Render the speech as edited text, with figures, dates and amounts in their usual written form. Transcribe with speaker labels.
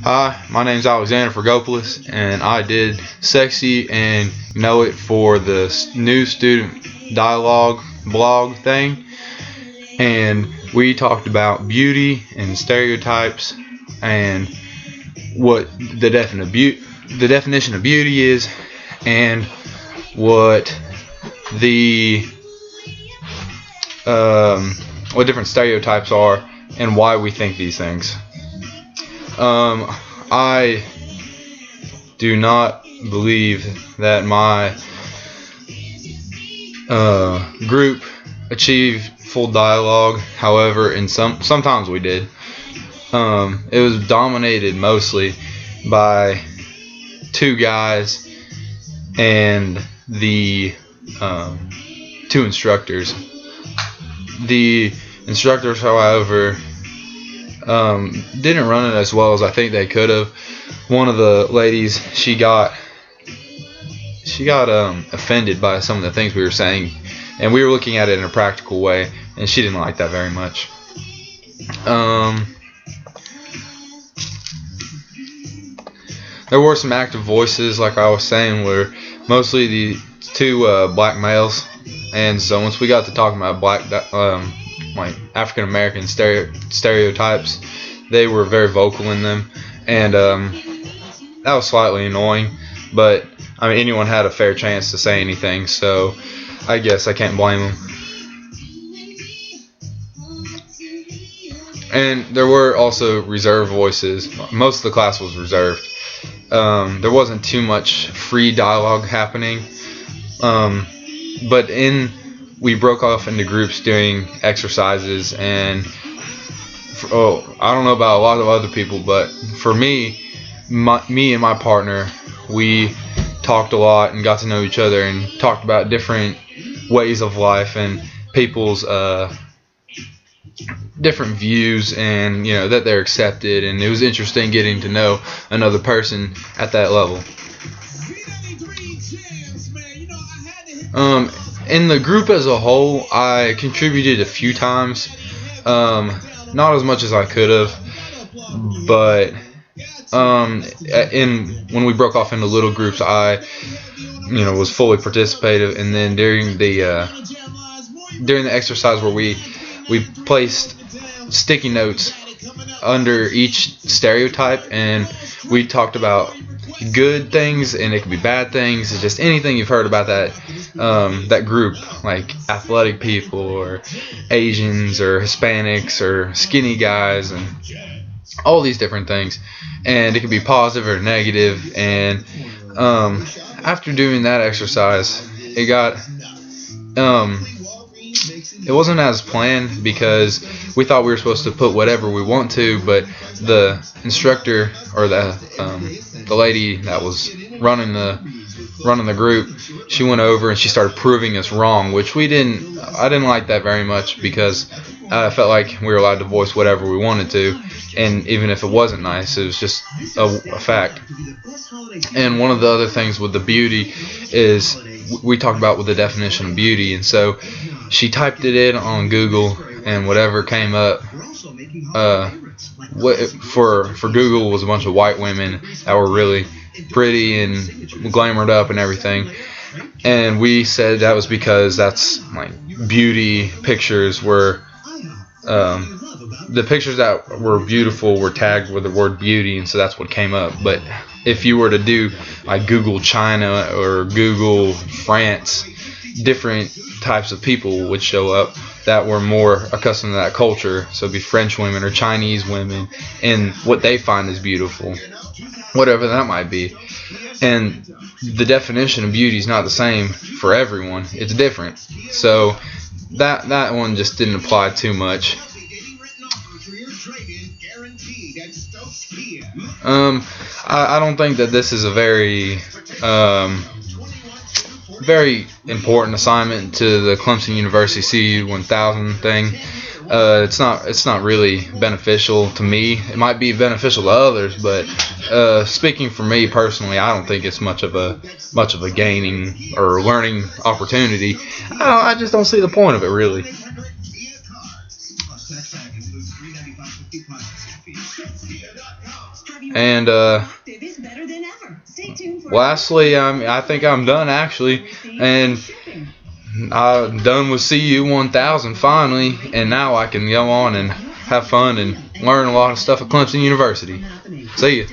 Speaker 1: Hi, my name's Alexander Fragopoulos, and I did Sexy and Know It for the new student dialogue blog thing. And we talked about beauty and stereotypes and what the definition of beauty is, and what the what different stereotypes are and why we think these things. I do not believe that my group achieved full dialogue. However, sometimes we did. It was dominated mostly by two guys and the two instructors. The instructors, however, didn't run it as well as I think they could have. One of the ladies, she got offended by some of the things we were saying, and we were looking at it in a practical way, and she didn't like that very much. There were some active voices, like I was saying, were mostly the two black males, and so once we got to talking about like African American stereotypes, they were very vocal in them, and that was slightly annoying. But I mean, anyone had a fair chance to say anything, so I guess I can't blame them. And there were also reserved voices. Most of the class was reserved. There wasn't too much free dialogue happening, but we broke off into groups doing exercises, and I don't know about a lot of other people, but for me and my partner, we talked a lot and got to know each other and talked about different ways of life and people's different views, and that they're accepted, and it was interesting getting to know another person at that level. In the group as a whole, I contributed a few times, not as much as I could have, but when we broke off into little groups, I was fully participative, and then during the exercise where we placed sticky notes under each stereotype, and we talked about good things, and it could be bad things. It's just anything you've heard about that group, like athletic people or Asians or Hispanics or skinny guys, and all these different things. And it could be positive or negative. And after doing that exercise, it wasn't as planned, because we thought we were supposed to put whatever we want to, but the instructor, or the lady that was running the group, she went over and she started proving us wrong, which I didn't like that very much, because I felt like we were allowed to voice whatever we wanted to, and even if it wasn't nice, it was just a fact. And one of the other things with the beauty is we talked about with the definition of beauty, and so she typed it in on Google, and whatever came up for Google was a bunch of white women that were really pretty and glamored up and everything. And we said that was because that's like beauty pictures were the pictures that were beautiful were tagged with the word beauty, and so that's what came up. But if you were to do like Google China or Google France, different types of people would show up that were more accustomed to that culture. So it'd be French women or Chinese women, and what they find is beautiful, whatever that might be. And the definition of beauty is not the same for everyone. It's different. So that one just didn't apply too much. I don't think that this is a very important assignment to the Clemson University CU 1000 thing. It's not really beneficial to me. It might be beneficial to others, but speaking for me personally, I don't think it's much of a gaining or learning opportunity. I just don't see the point of it, really. And lastly, I think I'm done actually, and I'm done with CU 1000 finally, and now I can go on and have fun and learn a lot of stuff at Clemson University. See ya.